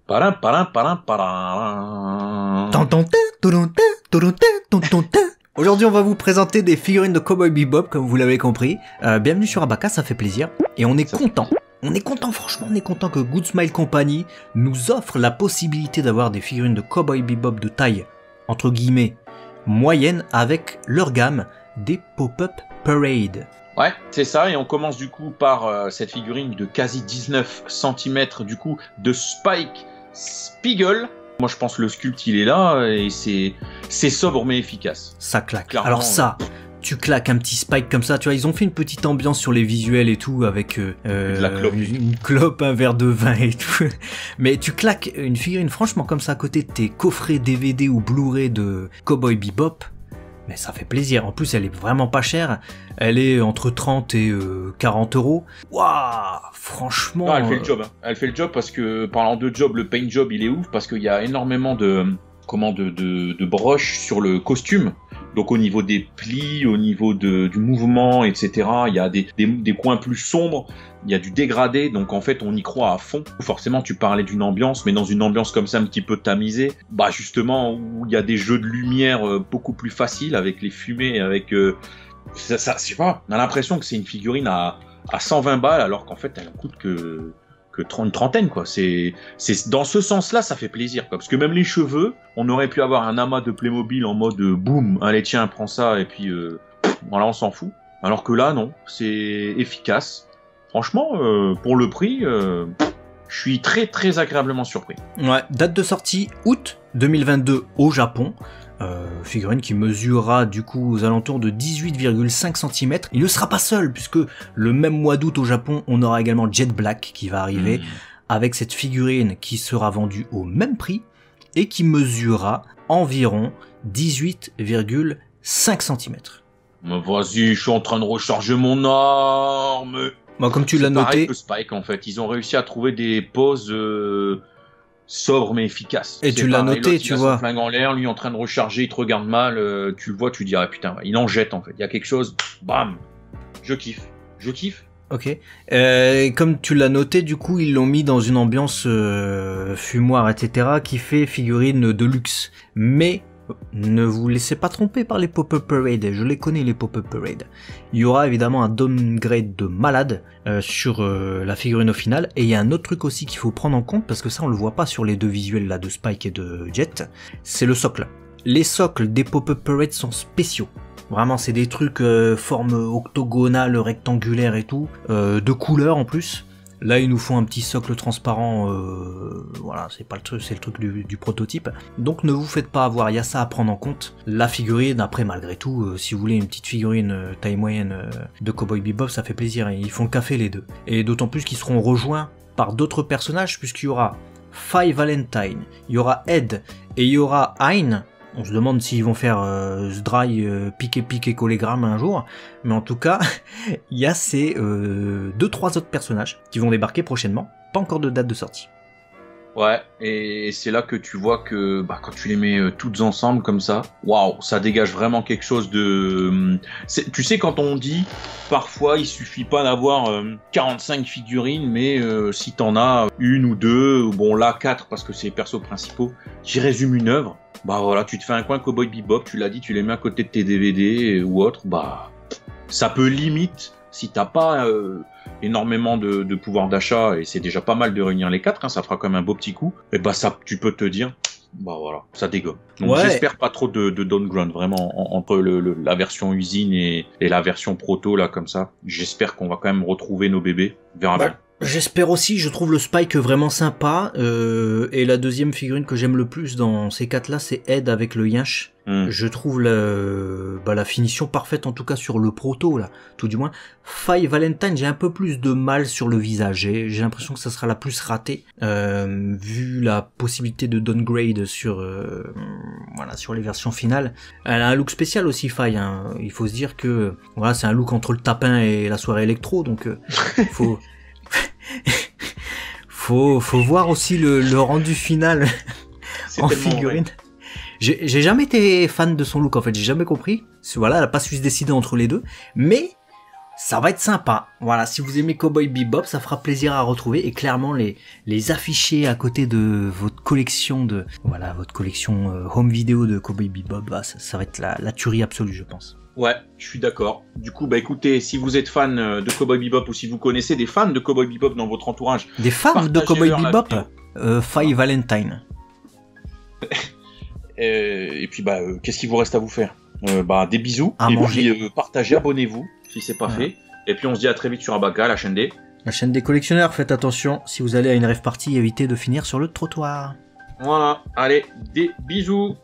Parin, parin, parin, parin. Tantantin, touloutin, touloutin, tontontin. Aujourd'hui, on va vous présenter des figurines de Cowboy Bebop, comme vous l'avez compris. Bienvenue sur Abaka, ça fait plaisir. Et on est content. On est content, franchement, on est content que Good Smile Company nous offre la possibilité d'avoir des figurines de Cowboy Bebop de taille, entre guillemets, moyenne, avec leur gamme des Pop-Up Parade. Ouais, c'est ça, et on commence du coup par cette figurine de quasi 19 cm du coup de Spike Spiegel. Moi je pense que le sculpte il est là et c'est sobre mais efficace. Ça claque. Clairement, alors ça, tu claques un petit Spike comme ça, tu vois, ils ont fait une petite ambiance sur les visuels et tout, avec de la clope. une clope, un verre de vin et tout. Mais tu claques une figurine franchement comme ça à côté de tes coffrets DVD ou Blu-ray de Cowboy Bebop. Mais ça fait plaisir, en plus elle est vraiment pas chère, elle est entre 30 et 40 euros. Waouh, franchement... Non, elle fait le job, hein. Elle fait le job parce que, parlant de job, le paint job il est ouf parce qu'il y a énormément de broches sur le costume. Donc au niveau des plis, au niveau du mouvement, etc. Il y a des coins plus sombres, il y a du dégradé, donc en fait on y croit à fond. Forcément tu parlais d'une ambiance, mais dans une ambiance comme ça un petit peu tamisée, bah justement où il y a des jeux de lumière beaucoup plus faciles avec les fumées, avec... ça, je sais pas, on a l'impression que c'est une figurine à 120 balles alors qu'en fait elle en coûte que une trentaine, quoi. C'est dans ce sens-là, ça fait plaisir, quoi. Parce que même les cheveux, on aurait pu avoir un amas de Playmobil en mode boum, allez tiens, prends ça, et puis voilà, on s'en fout. Alors que là, non, c'est efficace. Franchement, pour le prix, je suis très très agréablement surpris. Ouais, date de sortie août 2022 au Japon. Figurine qui mesurera du coup aux alentours de 18,5 cm. Il ne sera pas seul puisque le même mois d'août au Japon, on aura également Jet Black qui va arriver avec cette figurine qui sera vendue au même prix et qui mesurera environ 18,5 cm. Vas-y, je suis en train de recharger mon arme. Bon, comme tu l'as noté, pareil noté, que Spike en fait, ils ont réussi à trouver des poses sobre mais efficace. Et tu l'as noté, tu vois. Il a son flingue en l'air, lui en train de recharger, il te regarde mal, tu le vois, tu dis ah putain, il en jette en fait. Il y a quelque chose, bam, je kiffe. Ok. Comme tu l'as noté, du coup, ils l'ont mis dans une ambiance fumoir, etc., qui fait figurine de luxe. Mais ne vous laissez pas tromper par les Pop-Up Parade, je les connais les Pop-Up Parade. Il y aura évidemment un downgrade de malade sur la figurine au final, et il y a un autre truc aussi qu'il faut prendre en compte, parce que ça on le voit pas sur les deux visuels là de Spike et de Jet, c'est le socle. Les socles des Pop-Up Parade sont spéciaux. Vraiment c'est des trucs forme octogonale, rectangulaire et tout, de couleur en plus. Là, ils nous font un petit socle transparent, voilà, c'est pas le truc, c'est le truc du prototype. Donc ne vous faites pas avoir, il y a ça à prendre en compte. La figurine, après, malgré tout, si vous voulez une petite figurine taille moyenne de Cowboy Bebop, ça fait plaisir, ils font le café les deux. Et d'autant plus qu'ils seront rejoints par d'autres personnages, puisqu'il y aura Five Valentine, il y aura Ed, et il y aura Hein. On se demande s'ils vont faire Zdry piqué collégramme un jour, mais en tout cas, il y a ces 2-3 autres personnages qui vont débarquer prochainement, pas encore de date de sortie. Ouais, et c'est là que tu vois que quand tu les mets toutes ensemble comme ça, waouh, ça dégage vraiment quelque chose de... Tu sais, quand on dit, parfois il suffit pas d'avoir 45 figurines, mais si t'en as une ou deux, bon là 4 parce que c'est les persos principaux, qui résument une œuvre, bah voilà, tu te fais un coin Cowboy Bebop, tu l'as dit, tu les mets à côté de tes DVD ou autre, bah ça peut limite, si t'as pas énormément de pouvoir d'achat, et c'est déjà pas mal de réunir les 4, hein, ça fera quand même un beau petit coup, et bah ça, tu peux te dire, bah voilà, ça dégomme. Donc ouais. J'espère pas trop de downgrade, vraiment, entre la version usine et la version proto, là, comme ça. J'espère qu'on va quand même retrouver nos bébés, on verra bien. J'espère aussi, je trouve le Spike vraiment sympa, et la deuxième figurine que j'aime le plus dans ces 4 là, c'est Ed avec le yinche. Je trouve la finition parfaite, en tout cas sur le proto là, tout du moins. Five Valentine, j'ai un peu plus de mal sur le visage, j'ai l'impression que ça sera la plus ratée, vu la possibilité de downgrade sur sur les versions finales. Elle a un look spécial aussi, Five, hein. Il faut se dire que voilà, c'est un look entre le tapin et la soirée électro, donc faut faut voir aussi le rendu final en figurine. Vrai. J'ai jamais été fan de son look en fait, j'ai jamais compris. Voilà, elle a pas su se décider entre les deux, mais Ça va être sympa. Voilà, si vous aimez Cowboy Bebop, ça fera plaisir à retrouver et clairement les afficher à côté de votre collection home vidéo de Cowboy Bebop, bah, ça va être la tuerie absolue, je pense. Ouais, je suis d'accord. Du coup, bah écoutez, si vous êtes fan de Cowboy Bebop ou si vous connaissez des fans de Cowboy Bebop dans votre entourage, des fans de Cowboy Bebop, Five Voilà. Valentine. Et puis bah qu'est-ce qu'il vous reste à vous faire? Bah des bisous À et manger. puis partagez, abonnez-vous si c'est pas Ouais. fait. Et puis on se dit à très vite sur Abaca, la chaîne des. La chaîne des collectionneurs, faites attention, si vous allez à une rave party, évitez de finir sur le trottoir. Voilà, allez, des bisous.